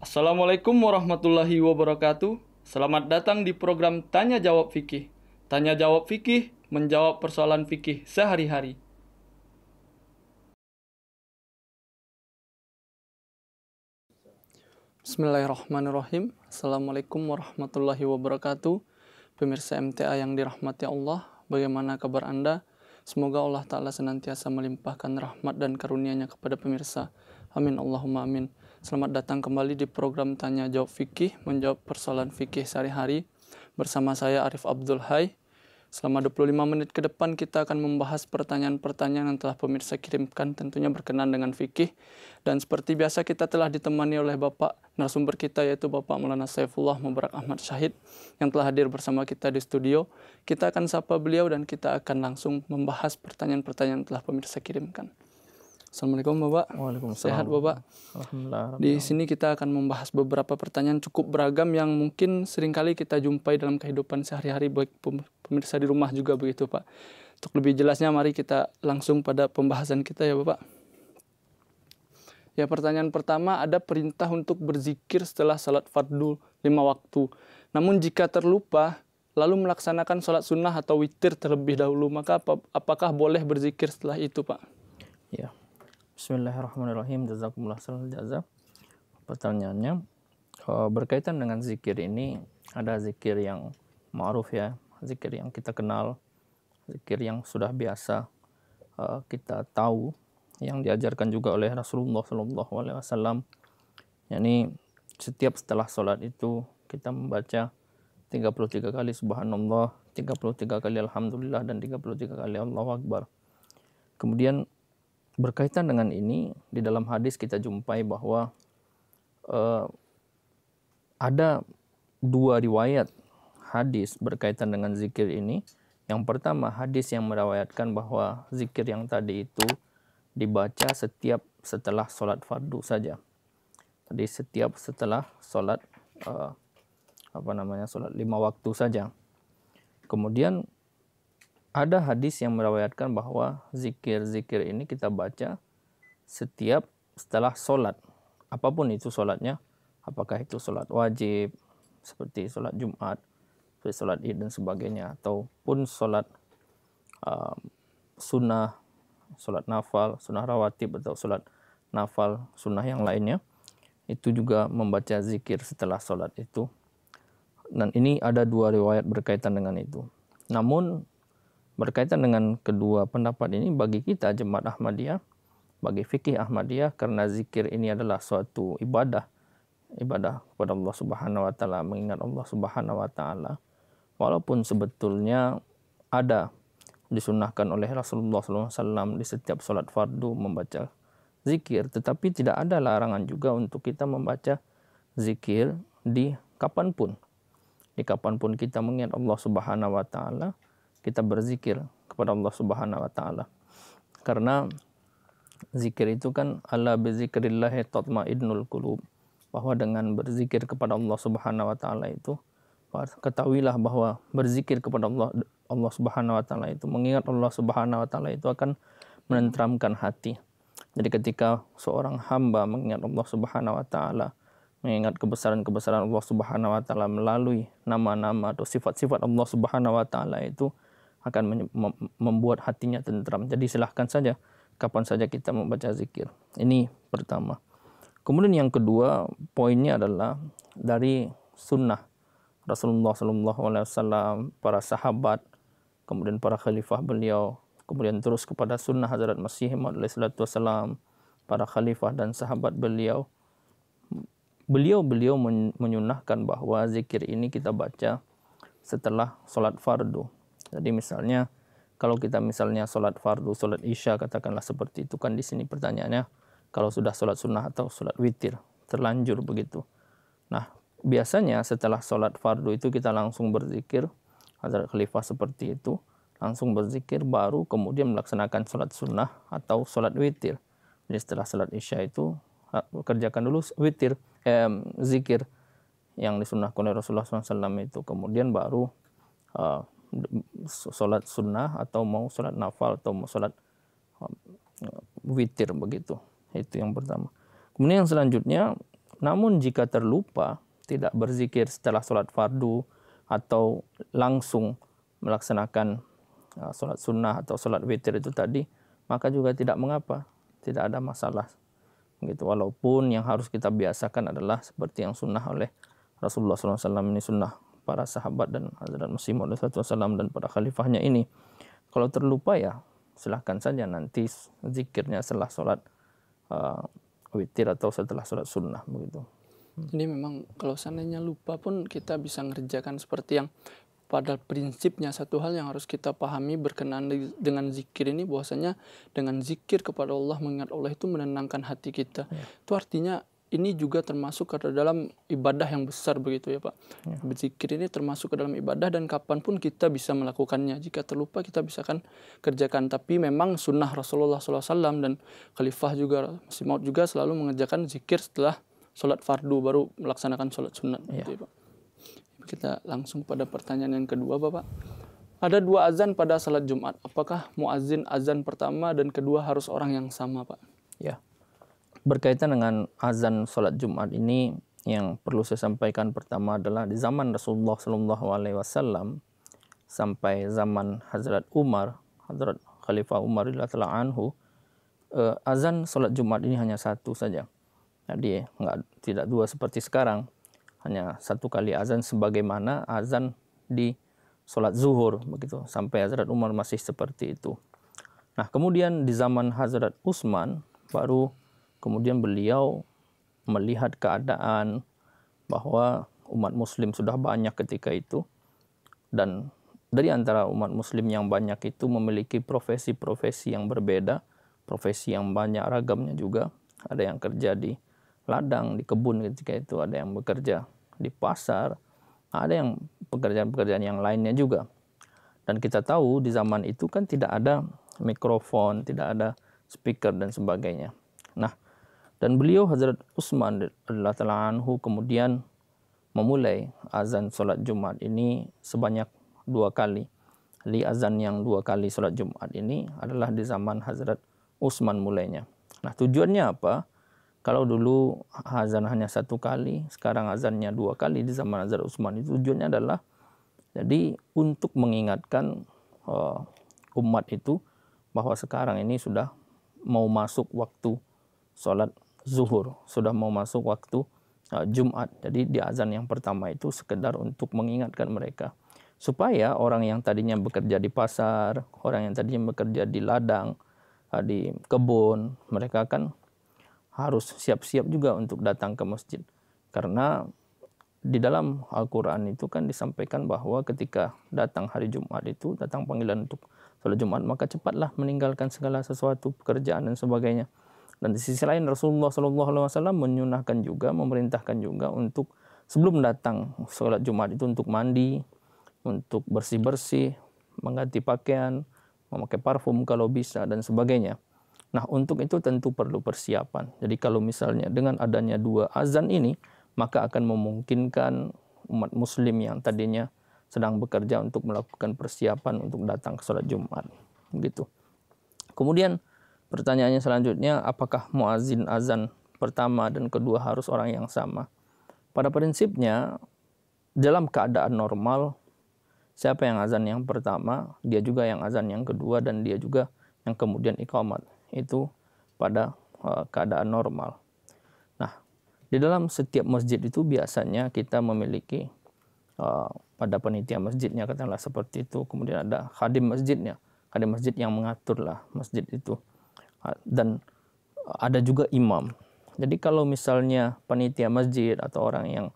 Assalamualaikum warahmatullahi wabarakatuh. Selamat datang di program Tanya Jawab Fikih. Tanya Jawab Fikih menjawab persoalan fikih sehari-hari. Bismillahirrahmanirrahim. Assalamualaikum warahmatullahi wabarakatuh. Pemirsa MTA yang dirahmati Allah, bagaimana kabar Anda? Semoga Allah Ta'ala senantiasa melimpahkan rahmat dan karunia-Nya kepada pemirsa. Amin Allahumma amin. Selamat datang kembali di program Tanya Jawab Fikih, menjawab persoalan fikih sehari-hari. Bersama saya Arif Abdul Hai. Selama 25 menit ke depan kita akan membahas pertanyaan-pertanyaan yang telah pemirsa kirimkan, tentunya berkenaan dengan fikih. Dan seperti biasa kita telah ditemani oleh Bapak narasumber kita, yaitu Bapak Maulana Saifullah Mubarak Ahmad Syahid, yang telah hadir bersama kita di studio. Kita akan sapa beliau dan kita akan langsung membahas pertanyaan-pertanyaan yang telah pemirsa kirimkan. Assalamualaikum Bapak. Waalaikumsalam. Sehat Bapak? Alhamdulillah. Di sini kita akan membahas beberapa pertanyaan cukup beragam yang mungkin seringkali kita jumpai dalam kehidupan sehari-hari, baik pemirsa di rumah juga begitu Pak. Untuk lebih jelasnya mari kita langsung pada pembahasan kita ya Bapak. Ya, pertanyaan pertama, ada perintah untuk berzikir setelah salat fardu 5 waktu. Namun jika terlupa lalu melaksanakan salat sunnah atau witir terlebih dahulu, maka apakah boleh berzikir setelah itu Pak? Ya. Bismillahirrahmanirrahim. Jazakumullah khairal jazaa. Pertanyaannya berkaitan dengan zikir ini, ada zikir yang ma'ruf ya, zikir yang kita kenal, zikir yang sudah biasa kita tahu, yang diajarkan juga oleh Rasulullah SAW. yakni setiap setelah sholat itu kita membaca 33 kali subhanallah, 33 kali alhamdulillah, dan 33 kali Allahu Akbar. Kemudian berkaitan dengan ini, di dalam hadis kita jumpai bahwa ada dua riwayat hadis berkaitan dengan zikir ini. Yang pertama, hadis yang meriwayatkan bahwa zikir yang tadi itu dibaca setiap setelah sholat fardu saja. Jadi setiap setelah sholat sholat 5 waktu saja. Kemudian ada hadis yang meriwayatkan bahwa zikir-zikir ini kita baca setiap setelah sholat. Apapun itu sholatnya, apakah itu sholat wajib, seperti sholat Jumat, seperti sholat Id dan sebagainya, ataupun sholat sunnah, sholat nafal, sunnah rawatib, atau sholat nafal, sunnah yang lainnya, itu juga membaca zikir setelah sholat itu. Dan ini ada dua riwayat berkaitan dengan itu. Namun berkaitan dengan kedua pendapat ini, bagi kita jemaat Ahmadiyah, bagi fikih Ahmadiyah, karena zikir ini adalah suatu ibadah kepada Allah Subhanahu wa taala, mengingat Allah Subhanahu wa taala, walaupun sebetulnya ada disunnahkan oleh Rasulullah SAW di setiap sholat fardu membaca zikir, tetapi tidak ada larangan juga untuk kita membaca zikir di kapanpun. Di kapanpun kita mengingat Allah Subhanahu wa taala, kita berzikir kepada Allah Subhanahu wa taala. Karena zikir itu kan ala bizikrillahi tatmainnul qulub, bahwa dengan berzikir kepada Allah Subhanahu wa taala itu, ketahuilah bahwa berzikir kepada Allah Subhanahu wa taala itu, mengingat Allah Subhanahu wa taala itu akan menenteramkan hati. Jadi ketika seorang hamba mengingat Allah Subhanahu wa taala, mengingat kebesaran-kebesaran Allah Subhanahu wa taala melalui nama-nama atau sifat-sifat Allah Subhanahu wa taala, itu akan membuat hatinya tentram. Jadi silahkan saja kapan saja kita membaca zikir. Ini pertama. Kemudian yang kedua, poinnya adalah dari sunnah Rasulullah SAW, para sahabat, kemudian para khalifah beliau, kemudian terus kepada sunnah Hazrat Masih Maud alaihissalam, para khalifah dan sahabat beliau. Beliau menyunnahkan bahwa zikir ini kita baca setelah sholat fardu. Jadi misalnya kalau kita misalnya sholat fardu, sholat isya, katakanlah seperti itu, kan di sini pertanyaannya kalau sudah sholat sunnah atau sholat witir, terlanjur begitu. Nah, biasanya setelah sholat fardu itu kita langsung berzikir, Hazrat Khalifah seperti itu, langsung berzikir, baru kemudian melaksanakan sholat sunnah atau sholat witir. Jadi setelah sholat isya itu kerjakan dulu witir, zikir yang disunnahkan oleh Rasulullah SAW itu, kemudian baru sholat sunnah atau mau sholat nafal atau mau sholat witir begitu. Itu yang pertama. Kemudian yang selanjutnya, Namun jika terlupa, tidak berzikir setelah sholat fardu atau langsung melaksanakan sholat sunnah atau sholat witir itu tadi, maka juga tidak mengapa, tidak ada masalah. Gitu. Walaupun yang harus kita biasakan adalah seperti yang sunnah oleh Rasulullah SAW, ini sunnah para sahabat dan Hazrat Masih Maud SAW dan para khalifahnya ini. Kalau terlupa ya silahkan saja nanti zikirnya setelah sholat witir atau setelah sholat sunnah begitu. Jadi memang kalau seandainya lupa pun kita bisa ngerjakan seperti yang pada prinsipnya satu hal yang harus kita pahami berkenaan dengan zikir ini, bahwasanya dengan zikir kepada Allah, mengingat Allah itu menenangkan hati kita. Itu artinya ini juga termasuk ke dalam ibadah yang besar begitu ya Pak. Berzikir ini termasuk ke dalam ibadah dan kapanpun kita bisa melakukannya. Jika terlupa kita bisa kan kerjakan. Tapi memang sunnah Rasulullah SAW dan Khalifah juga, Masih Maud juga selalu mengerjakan zikir setelah sholat fardu baru melaksanakan sholat sunat. Gitu ya Pak. Kita langsung pada pertanyaan yang kedua Bapak. Ada 2 azan pada salat Jumat. Apakah muazin azan pertama dan kedua harus orang yang sama Pak? Ya. Berkaitan dengan azan sholat Jumat ini, yang perlu saya sampaikan pertama adalah di zaman Rasulullah SAW sampai zaman Hazrat Umar, Hazrat Khalifah Umar radhiyallahu anhu, azan sholat Jumat ini hanya satu saja. Jadi tidak 2 seperti sekarang, hanya 1 kali azan sebagaimana azan di sholat zuhur begitu. Sampai Hazrat Umar masih seperti itu. Nah kemudian di zaman Hazrat Utsman baru kemudian beliau melihat keadaan bahwa umat muslim sudah banyak ketika itu, dan dari antara umat muslim yang banyak itu memiliki profesi-profesi yang berbeda, profesi yang banyak ragamnya juga. Ada yang kerja di ladang, di kebun ketika itu, ada yang bekerja di pasar, ada yang pekerjaan-pekerjaan yang lainnya juga. Dan kita tahu di zaman itu kan tidak ada mikrofon, tidak ada speaker dan sebagainya. Nah, dan beliau Hazrat Utsman radhiyallahu anhu kemudian memulai azan sholat Jumat ini sebanyak 2 kali. Jadi azan yang 2 kali sholat Jumat ini adalah di zaman Hazrat Utsman mulainya. Nah tujuannya apa? Kalau dulu azan hanya 1 kali, sekarang azannya 2 kali di zaman Hazrat Utsman, itu tujuannya adalah jadi untuk mengingatkan umat itu bahwa sekarang ini sudah mau masuk waktu sholat zuhur, sudah mau masuk waktu Jumat. Jadi di azan yang pertama itu sekedar untuk mengingatkan mereka supaya orang yang tadinya bekerja di pasar, orang yang tadinya bekerja di ladang, di kebun, mereka kan harus siap-siap juga untuk datang ke masjid. Karena di dalam Al-Quran itu kan disampaikan bahwa ketika datang hari Jumat itu, datang panggilan untuk sholat Jumat, maka cepatlah meninggalkan segala sesuatu, pekerjaan dan sebagainya. Dan di sisi lain Rasulullah SAW menyunahkan juga, memerintahkan juga untuk sebelum datang sholat Jumat itu untuk mandi, untuk bersih-bersih, mengganti pakaian, memakai parfum kalau bisa dan sebagainya. Nah untuk itu tentu perlu persiapan. Jadi kalau misalnya dengan adanya 2 azan ini, maka akan memungkinkan umat muslim yang tadinya sedang bekerja untuk melakukan persiapan untuk datang ke sholat Jumat. Begitu. Kemudian pertanyaannya selanjutnya, apakah muazin azan pertama dan kedua harus orang yang sama? Pada prinsipnya, dalam keadaan normal, siapa yang azan yang pertama, dia juga yang azan yang kedua, dan dia juga yang kemudian iqamat. Itu pada keadaan normal. Nah, di dalam setiap masjid itu biasanya kita memiliki pada panitia masjidnya, katakanlah seperti itu. Kemudian ada khadim masjidnya, khadim masjid yang mengaturlah masjid itu. Dan ada juga imam. Jadi kalau misalnya panitia masjid atau orang yang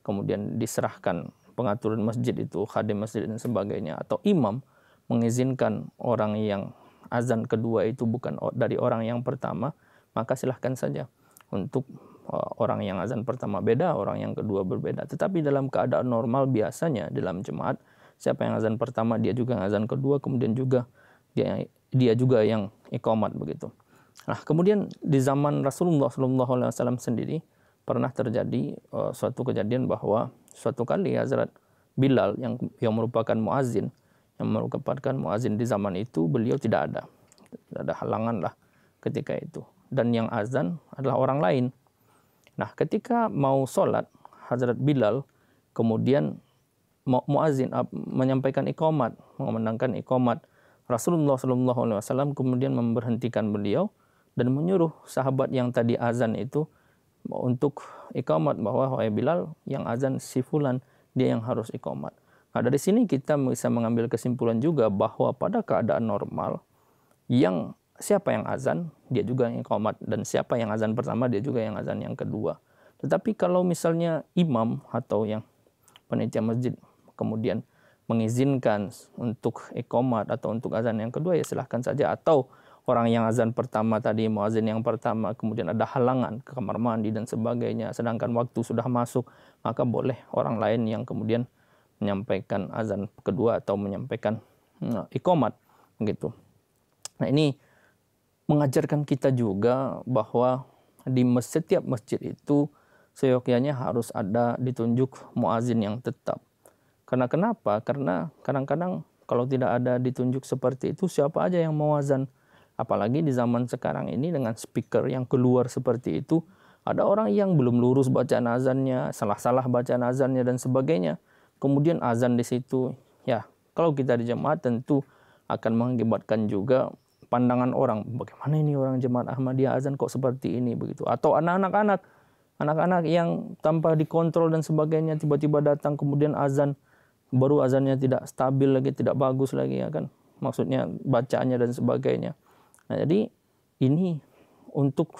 kemudian diserahkan pengaturan masjid itu, khadim masjid dan sebagainya, atau imam mengizinkan orang yang azan kedua itu bukan dari orang yang pertama, maka silahkan saja untuk orang yang azan pertama beda, orang yang kedua berbeda. Tetapi dalam keadaan normal biasanya dalam jemaat, siapa yang azan pertama dia juga yang azan kedua, kemudian juga dia juga yang iqamat begitu. Nah, kemudian di zaman Rasulullah SAW sendiri pernah terjadi suatu kejadian bahwa suatu kali Hazrat Bilal yang merupakan muazin, di zaman itu, beliau tidak ada halangan lah ketika itu. Dan yang azan adalah orang lain. Nah, ketika mau sholat, Hazrat Bilal kemudian muazin menyampaikan iqamat, mengumandangkan iqamat. Rasulullah SAW kemudian memberhentikan beliau dan menyuruh sahabat yang tadi azan itu untuk iqamat, bahwa wahai Bilal, yang azan si fulan, dia yang harus iqamat. Nah, dari sini kita bisa mengambil kesimpulan juga bahwa pada keadaan normal, yang siapa yang azan, dia juga yang iqamat, dan siapa yang azan pertama, dia juga yang azan yang kedua. Tetapi kalau misalnya imam atau yang panitia masjid kemudian mengizinkan untuk iqamat atau untuk azan yang kedua, ya silahkan saja. Atau orang yang azan pertama tadi, muazin yang pertama, kemudian ada halangan ke kamar mandi dan sebagainya, sedangkan waktu sudah masuk, maka boleh orang lain yang kemudian menyampaikan azan kedua atau menyampaikan iqamat begitu. Nah, ini mengajarkan kita juga bahwa di setiap masjid itu seyogyanya harus ada ditunjuk muazin yang tetap. Karena kenapa? Karena kadang-kadang kalau tidak ada ditunjuk seperti itu, siapa aja yang mau azan. Apalagi di zaman sekarang ini dengan speaker yang keluar seperti itu, ada orang yang belum lurus bacaan azannya, salah-salah bacaan azannya dan sebagainya. Kemudian azan di situ, ya kalau kita di jemaat tentu akan mengakibatkan juga pandangan orang, bagaimana ini orang jemaat Ahmadiyah azan kok seperti ini begitu. Atau anak-anak yang tanpa dikontrol dan sebagainya tiba-tiba datang kemudian azan, baru azannya tidak stabil lagi, tidak bagus lagi, ya kan, maksudnya bacaannya dan sebagainya. Nah, jadi ini untuk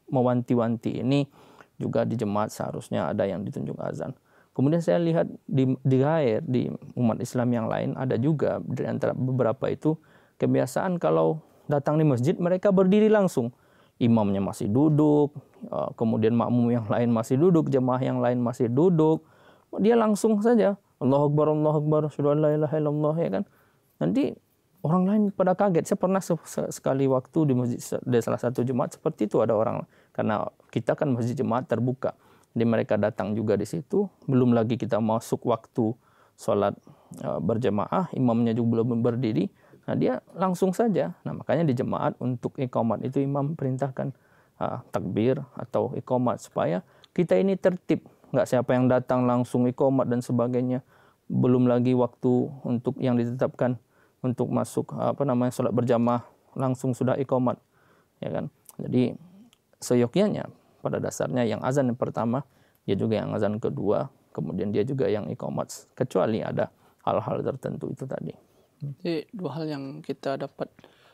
mewanti-wanti ini juga di jemaat seharusnya ada yang ditunjuk azan. Kemudian saya lihat di Gair, di umat Islam yang lain, ada juga di antara beberapa itu kebiasaan kalau datang di masjid mereka berdiri langsung. Imamnya masih duduk, kemudian makmum yang lain masih duduk, jemaah yang lain masih duduk. Dia langsung saja, Allahu Akbar, Allahu Akbar, asyhadu an la ilaha illallah, ya kan. Nanti orang lain pada kaget. Saya pernah sekali waktu di masjid, di salah satu jemaat seperti itu ada orang, karena kita kan masjid jemaat terbuka. Jadi mereka datang juga di situ, belum lagi kita masuk waktu sholat berjemaah, imamnya juga belum berdiri. Nah, dia langsung saja. Nah, makanya di jemaat untuk iqamat itu imam perintahkan takbir atau iqamat supaya kita ini tertib. Nggak siapa yang datang langsung iqamat dan sebagainya. Belum lagi waktu untuk yang ditetapkan untuk masuk sholat berjamaah langsung sudah iqamat, ya kan. Jadi seyogyanya pada dasarnya yang azan yang pertama, dia juga yang azan kedua, kemudian dia juga yang iqamat, kecuali ada hal-hal tertentu itu tadi. Jadi dua hal yang kita dapat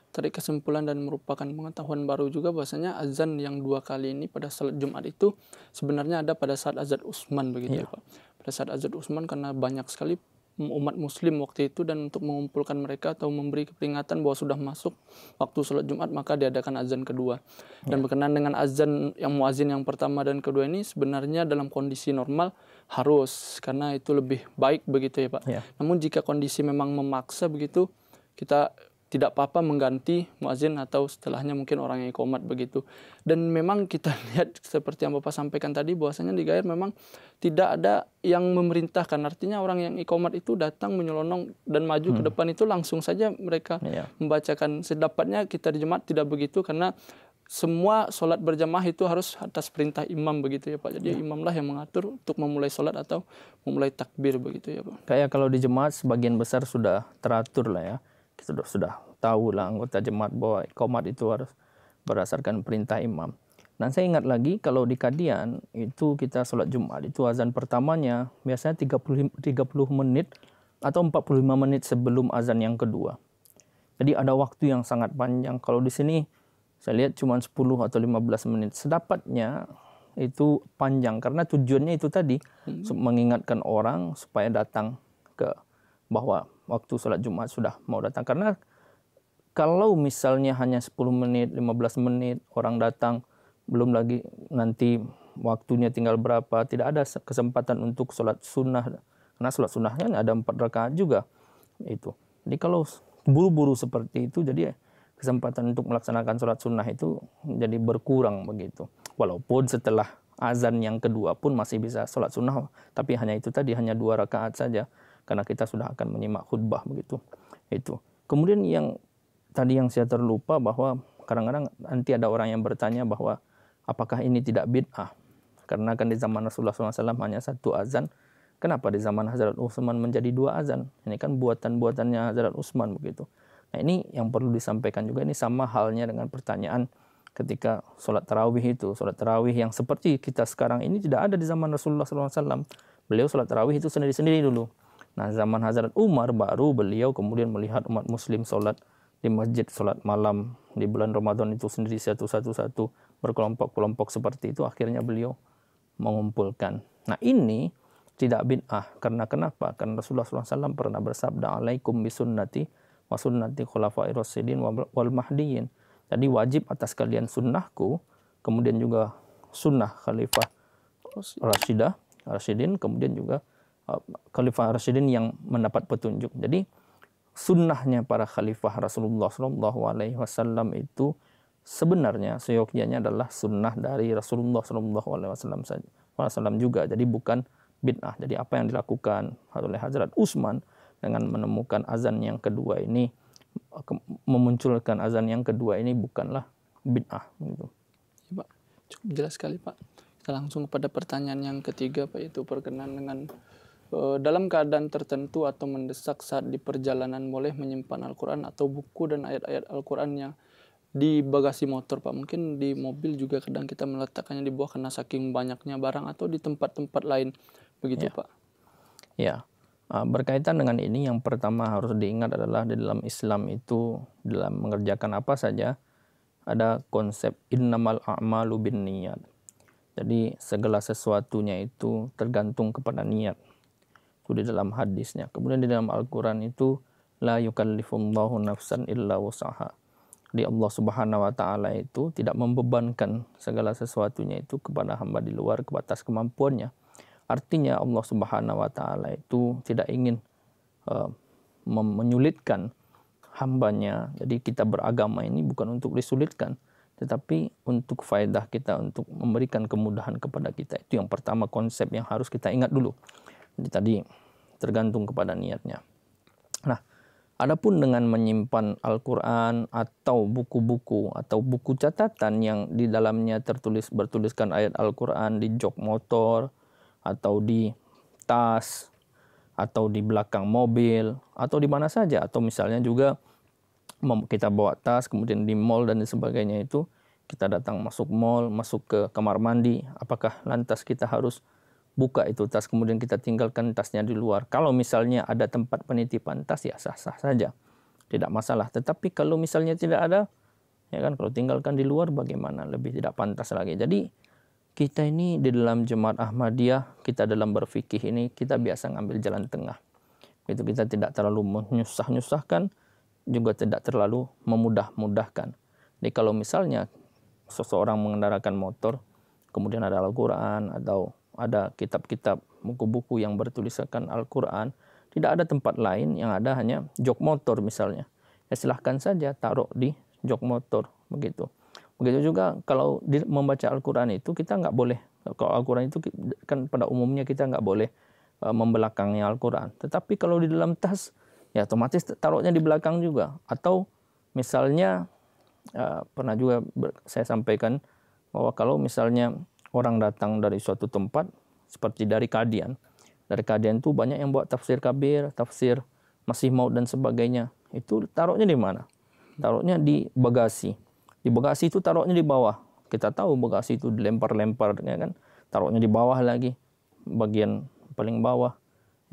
tarik kesimpulan dan merupakan pengetahuan baru juga, bahwasanya azan yang 2 kali ini pada salat Jumat itu sebenarnya ada pada saat azan Utsman begitu, ya Pak. Pada saat azan Utsman, karena banyak sekali umat muslim waktu itu, dan untuk mengumpulkan mereka atau memberi peringatan bahwa sudah masuk waktu sholat Jumat, maka diadakan azan kedua. Dan berkenaan dengan azan yang muazin yang pertama dan kedua ini sebenarnya dalam kondisi normal harus, karena itu lebih baik begitu, ya Pak. Namun jika kondisi memang memaksa begitu, kita tidak apa-apa mengganti muazin atau setelahnya mungkin orang yang iqamat begitu. Dan memang kita lihat seperti yang Bapak sampaikan tadi, bahwasanya di Gair memang tidak ada yang memerintahkan. Artinya orang yang iqamat itu datang menyelonong dan maju ke depan itu langsung saja mereka membacakan. Sedapatnya kita di jemaat tidak begitu, karena semua sholat berjamaah itu harus atas perintah imam begitu, ya Pak. Jadi imamlah yang mengatur untuk memulai sholat atau memulai takbir begitu, ya Pak. Kayak kalau di jemaat sebagian besar sudah teratur lah ya. Kita sudah tahu lah anggota jemaat bahwa iqamat itu harus berdasarkan perintah imam. Dan saya ingat lagi kalau di Kadian itu kita sholat Jumat itu azan pertamanya biasanya 30 menit atau 45 menit sebelum azan yang kedua. Jadi ada waktu yang sangat panjang. Kalau di sini saya lihat cuma 10 atau 15 menit. Sedapatnya itu panjang karena tujuannya itu tadi mengingatkan orang supaya datang ke bahwa waktu sholat Jumat sudah mau datang. Karena kalau misalnya hanya 10 menit, 15 menit orang datang, belum lagi nanti waktunya tinggal berapa, tidak ada kesempatan untuk sholat sunnah. Karena sholat sunnahnya ada 4 rakaat juga. Itu. Jadi kalau buru-buru seperti itu, jadi kesempatan untuk melaksanakan sholat sunnah itu jadi berkurang begitu. Walaupun setelah azan yang kedua pun masih bisa sholat sunnah, tapi hanya itu tadi, hanya 2 rakaat saja. Karena kita sudah akan menyimak khutbah begitu. Itu. Kemudian yang tadi yang saya terlupa bahwa kadang-kadang nanti ada orang yang bertanya bahwa apakah ini tidak bid'ah? Karena kan di zaman Rasulullah SAW hanya satu azan. Kenapa di zaman Hazrat Utsman menjadi 2 azan? Ini kan buatan-buatannya Hazrat Utsman begitu. Nah ini yang perlu disampaikan juga, ini sama halnya dengan pertanyaan ketika sholat tarawih itu. Sholat tarawih yang seperti kita sekarang ini tidak ada di zaman Rasulullah SAW. Beliau sholat tarawih itu sendiri-sendiri dulu. Nah zaman Hazrat Umar baru beliau kemudian melihat umat muslim sholat di masjid, sholat malam di bulan Ramadan itu sendiri satu-satu, berkelompok-kelompok seperti itu. Akhirnya beliau mengumpulkan. Nah ini tidak bid'ah. Karena kenapa? Karena Rasulullah SAW pernah bersabda, alaikum bisunnati wa sunnati khulafai rasyidin wal mahdiyin. Jadi wajib atas kalian sunnahku, kemudian juga sunnah khalifah Rasyidin, kemudian juga khalifah Rasyidin yang mendapat petunjuk. Jadi sunnahnya para khalifah Rasulullah SAW itu sebenarnya seyogyanya adalah sunnah dari Rasulullah SAW juga. Jadi bukan bid'ah. Jadi apa yang dilakukan oleh Hazrat Utsman dengan menemukan azan yang kedua ini, memunculkan azan yang kedua ini bukanlah bid'ah gitu. Ya, Pak. Cukup jelas sekali, Pak. Kita langsung kepada pertanyaan yang ketiga, Pak, yaitu berkenaan dengan dalam keadaan tertentu atau mendesak saat di perjalanan boleh menyimpan Al-Quran atau buku dan ayat-ayat Al-Quran yang di bagasi motor, Pak. Mungkin di mobil juga kadang kita meletakkannya di bawah karena saking banyaknya barang, atau di tempat-tempat lain begitu, Ya. Pak. Ya, berkaitan dengan ini yang pertama harus diingat adalah di dalam Islam itu dalam mengerjakan apa saja ada konsep innamal a'malu binniyat. Jadi segala sesuatunya itu tergantung kepada niat. Itu di dalam hadisnya. Kemudian di dalam Al-Quran itu la yukallifullahu nafsan illa wusaha. Di Allah Subhanahu wa taala itu tidak membebankan segala sesuatunya itu kepada hamba di luar batas kemampuannya. Artinya Allah Subhanahu wa taala itu tidak ingin menyulitkan hambanya. Jadi kita beragama ini bukan untuk disulitkan, tetapi untuk faedah kita, untuk memberikan kemudahan kepada kita. Itu yang pertama, konsep yang harus kita ingat dulu. Jadi tadi tergantung kepada niatnya. Nah, adapun dengan menyimpan Al-Quran atau buku-buku atau buku catatan yang di dalamnya bertuliskan ayat Al-Quran di jok motor atau di tas atau di belakang mobil atau di mana saja, atau misalnya juga kita bawa tas kemudian di mall dan sebagainya, itu kita datang masuk mall, masuk ke kamar mandi, apakah lantas kita harus buka itu tas kemudian kita tinggalkan tasnya di luar? Kalau misalnya ada tempat penitipan tas ya sah-sah saja, tidak masalah. Tetapi kalau misalnya tidak ada, ya kan, kalau tinggalkan di luar bagaimana? Lebih tidak pantas lagi. Jadi kita ini di dalam Jemaat Ahmadiyah, kita dalam berfikih ini kita biasa ngambil jalan tengah. Itu kita tidak terlalu menyusah-nyusahkan, juga tidak terlalu memudah-mudahkan. Jadi kalau misalnya seseorang mengendarakan motor, kemudian ada Al-Quran atau ada kitab-kitab, buku-buku yang bertuliskan Al-Quran, tidak ada tempat lain, yang ada hanya jok motor misalnya. Ya silahkan saja taruh di jok motor, begitu. Begitu juga kalau membaca Al-Quran itu kita nggak boleh, kalau Al-Quran itu kan pada umumnya kita nggak boleh membelakangi Al-Quran. Tetapi kalau di dalam tas, ya otomatis taruhnya di belakang juga. Atau misalnya pernah juga saya sampaikan bahwa kalau misalnya orang datang dari suatu tempat, seperti dari Qadian. Dari Qadian itu banyak yang buat tafsir Kabir, tafsir Masih Maud dan sebagainya. Itu taruhnya di mana? Taruhnya di bagasi. Di bagasi itu taruhnya di bawah. Kita tahu bagasi itu dilempar-lempar, ya kan? Taruhnya di bawah lagi, bagian paling bawah,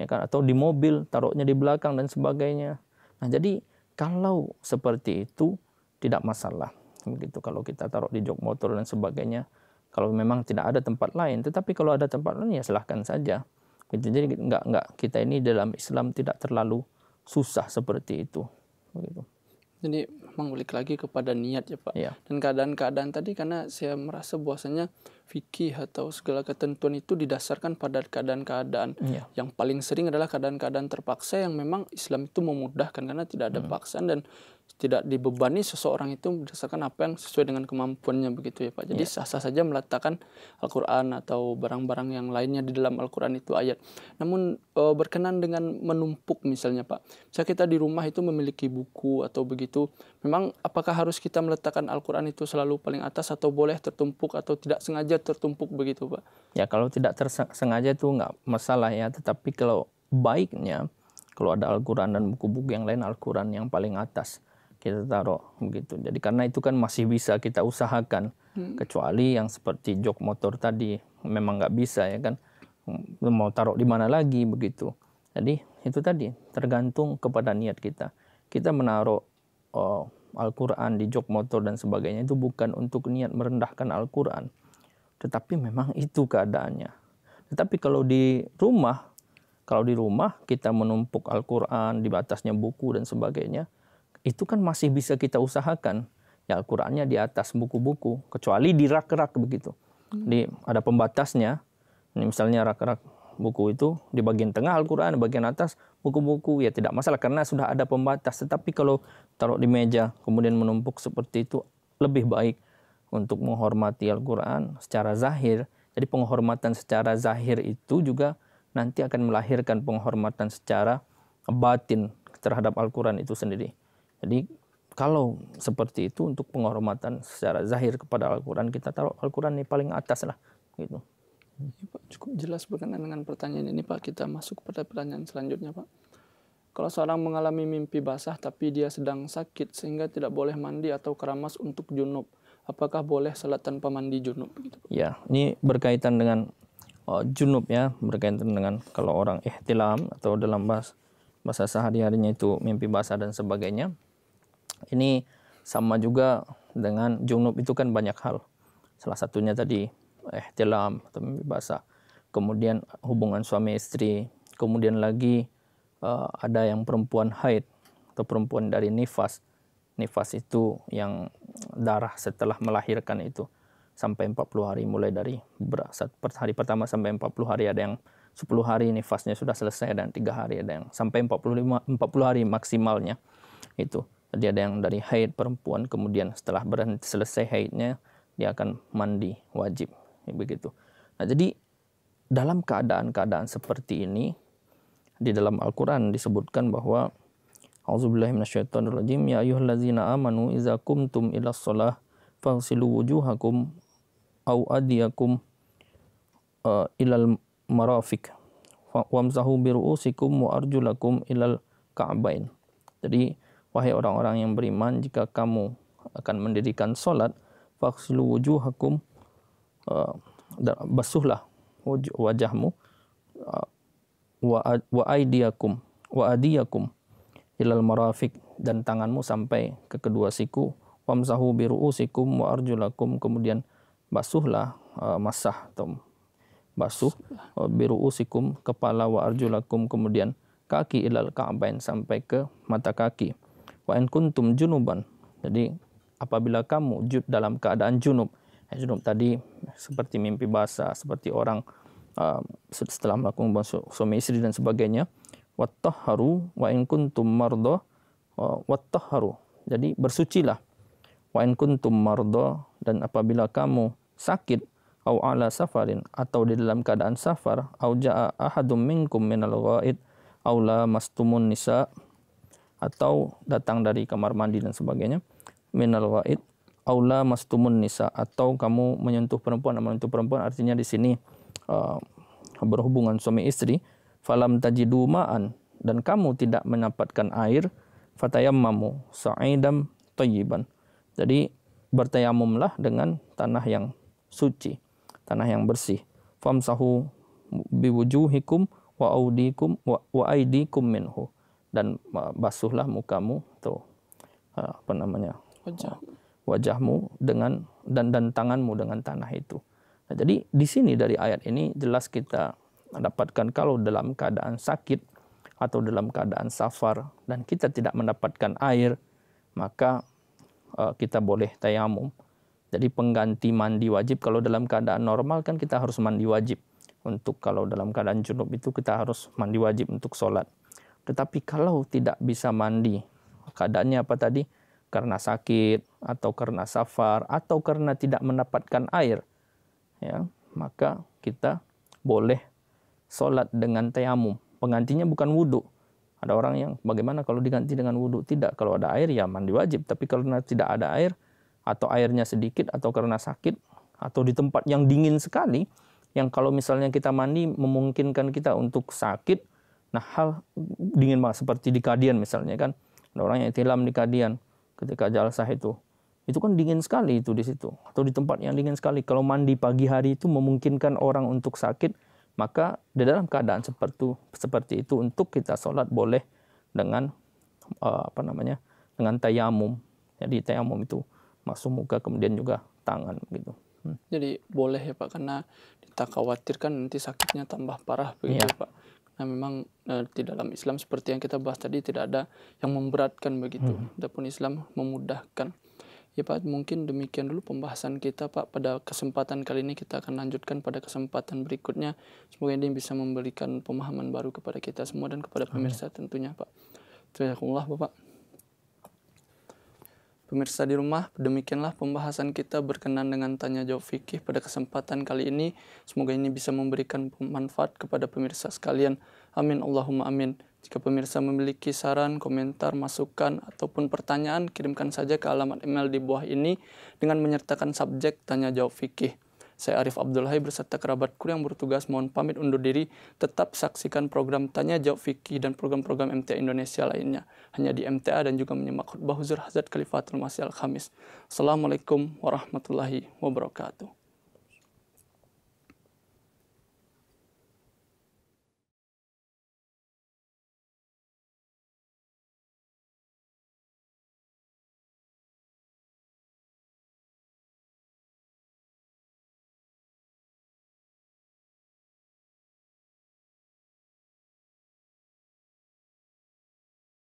ya kan? Atau di mobil, taruhnya di belakang dan sebagainya. Nah, jadi kalau seperti itu tidak masalah. Begitu kalau kita taruh di jok motor dan sebagainya. Kalau memang tidak ada tempat lain, tetapi kalau ada tempat lain ya silahkan saja. Jadi enggak, kita ini dalam Islam tidak terlalu susah seperti itu. Begitu. Jadi memang balik lagi kepada niat ya, Pak. Ya. Dan keadaan-keadaan tadi, karena saya merasa bahwasanya fikih atau segala ketentuan itu didasarkan pada keadaan-keadaan. Ya. Yang paling sering adalah keadaan-keadaan terpaksa yang memang Islam itu memudahkan karena tidak ada paksaan dan tidak dibebani seseorang itu berdasarkan apa yang sesuai dengan kemampuannya, begitu ya, Pak. Jadi sah-sah saja meletakkan Al-Quran atau barang-barang yang lainnya di dalam Al-Quran itu ayat. Namun berkenan dengan menumpuk misalnya, Pak. Misalnya kita di rumah itu memiliki buku atau begitu, memang apakah harus kita meletakkan Al-Quran itu selalu paling atas atau boleh tertumpuk atau tidak sengaja sehingga tertumpuk begitu Pak? Ya kalau tidak tersengaja itu nggak masalah ya, tetapi kalau baiknya kalau ada Al-Quran dan buku-buku yang lain, Al-Quran yang paling atas kita taruh begitu. Jadi karena itu kan masih bisa kita usahakan, kecuali yang seperti jok motor tadi memang nggak bisa ya kan, mau taruh di mana lagi begitu. Jadi itu tadi tergantung kepada niat kita. Kita menaruh Al-Quran di jok motor dan sebagainya itu bukan untuk niat merendahkan Al-Quran, tetapi memang itu keadaannya. Tetapi kalau di rumah kita menumpuk Al-Quran, di atasnya buku dan sebagainya, itu kan masih bisa kita usahakan. Ya Al-Qurannya di atas buku-buku, kecuali di rak-rak begitu. Ada pembatasnya. Ini misalnya rak-rak buku itu di bagian tengah Al-Quran, di bagian atas buku-buku, ya tidak masalah karena sudah ada pembatas. Tetapi kalau taruh di meja kemudian menumpuk seperti itu, lebih baik untuk menghormati Al-Quran secara zahir. Jadi penghormatan secara zahir itu juga nanti akan melahirkan penghormatan secara batin terhadap Al-Quran itu sendiri. Jadi kalau seperti itu untuk penghormatan secara zahir kepada Al-Quran, kita taruh Al-Quran ini paling atas lah gitu. Ya, Pak, cukup jelas berkenaan dengan pertanyaan ini Pak. Kita masuk pada pertanyaan selanjutnya Pak. Kalau seorang mengalami mimpi basah tapi dia sedang sakit sehingga tidak boleh mandi atau keramas untuk junub, apakah boleh salat tanpa mandi junub? Gitu, Pak? Ya, ini berkaitan dengan junub ya, berkaitan dengan kalau orang ihtilam atau dalam bahasa sehari-harinya itu mimpi basah dan sebagainya. Ini sama juga dengan junub, itu kan banyak hal. Salah satunya tadi ihtilam atau mimpi basah. Kemudian hubungan suami istri. Kemudian lagi ada yang perempuan haid atau perempuan dari nifas. Nifas itu yang darah setelah melahirkan itu sampai 40 hari, mulai dari hari pertama sampai 40 hari, ada yang 10 hari nifasnya sudah selesai dan 3 hari, ada yang sampai 40 hari maksimalnya itu. Jadi ada yang dari haid perempuan, kemudian setelah berhenti selesai haidnya dia akan mandi wajib begitu. Nah, jadi dalam keadaan-keadaan seperti ini di dalam Al-Quran disebutkan bahwa A'udzubillahi minasyaitonirrajim, ya ayyuhallazina amanu idza qumtum ilas shalah faghsilu wujuhakum aw adiyakum ilal marafiq wamsahu biru'usikum wa arjulakum ilal ka'bain. Jadi wahai orang-orang yang beriman, jika kamu akan mendirikan salat, faghsilu wujuhakum, basuhlah wajahmu, wa aidiyakum ilal marafiq, dan tanganmu sampai ke kedua siku, wamsahu biru'usikum wa arjulakum, kemudian basuhlah masah atau basuh biru'usikum kepala, wa arjulakum kemudian kaki, ilal ka'bain sampai ke mata kaki. Wa in kuntum junuban, jadi apabila kamu dalam keadaan junub. Junub tadi seperti mimpi basah, seperti orang setelah melakukan suami istri dan sebagainya. Wattahharu wa in kuntum marda, wattahharu, jadi bersucilah. Wa in kuntum marda, dan apabila kamu sakit, au ala safarin, atau di dalam keadaan safar, au jaa ahadum minkum minal ghaid, au lamastumun nisa, atau datang dari kamar mandi dan sebagainya, minal ghaid au lamastumun nisa, atau kamu menyentuh perempuan. Artinya di sini berhubungan suami istri. Falam tajidu ma'an, dan kamu tidak mendapatkan air, fatayammamu sa'idam thayyiban, jadi bertayamumlah dengan tanah yang suci, tanah yang bersih. Famsahu biwujuhikum wa audikum wa aidikum minhu, dan basuhlah mukamu atau wajahmu dengan dan tanganmu dengan tanah itu. Nah, jadi di sini dari ayat ini jelas kita dapatkan kalau dalam keadaan sakit atau dalam keadaan safar dan kita tidak mendapatkan air, maka kita boleh tayamum. Jadi pengganti mandi wajib. Kalau dalam keadaan normal kan kita harus mandi wajib. Untuk kalau dalam keadaan junub itu kita harus mandi wajib untuk sholat. Tetapi kalau tidak bisa mandi, keadaannya apa tadi? Karena sakit atau karena safar atau karena tidak mendapatkan air, ya, maka kita boleh sholat dengan tayamum. Penggantinya bukan wudhu. Ada orang yang bagaimana kalau diganti dengan wudhu? Tidak, kalau ada air ya mandi wajib. Tapi kalau tidak ada air atau airnya sedikit atau karena sakit, atau di tempat yang dingin sekali, yang kalau misalnya kita mandi memungkinkan kita untuk sakit. Nah, hal dingin banget seperti di Kadian misalnya kan, ada orang yang tilam di Kadian ketika jalsah itu kan dingin sekali itu di situ, atau di tempat yang dingin sekali. Kalau mandi pagi hari itu memungkinkan orang untuk sakit, maka di dalam keadaan seperti itu untuk kita sholat boleh dengan dengan tayamum. Jadi tayamum itu masuk muka kemudian juga tangan gitu. Jadi boleh ya Pak, karena kita khawatirkan nanti sakitnya tambah parah begitu Pak. Nah memang di dalam Islam seperti yang kita bahas tadi tidak ada yang memberatkan begitu. Adapun Islam memudahkan. Ya Pak, mungkin demikian dulu pembahasan kita Pak. Pada kesempatan kali ini kita akan lanjutkan pada kesempatan berikutnya. Semoga ini bisa memberikan pemahaman baru kepada kita semua dan kepada pemirsa tentunya Pak. Terima kasih Bapak. Pemirsa di rumah, demikianlah pembahasan kita berkenan dengan tanya jawab fikih pada kesempatan kali ini. Semoga ini bisa memberikan manfaat kepada pemirsa sekalian. Amin Allahumma amin. Jika pemirsa memiliki saran, komentar, masukan, ataupun pertanyaan, kirimkan saja ke alamat email di bawah ini dengan menyertakan subjek tanya jawab fikih. Saya Arif Abdul Hai beserta kerabatku yang bertugas mohon pamit undur diri. Tetap saksikan program Tanya Jawab Fikih dan program-program MTA Indonesia lainnya. Hanya di MTA dan juga menyimak khutbah Huzur Hazrat Khalifatul Masih Al-Khamis. Assalamualaikum warahmatullahi wabarakatuh.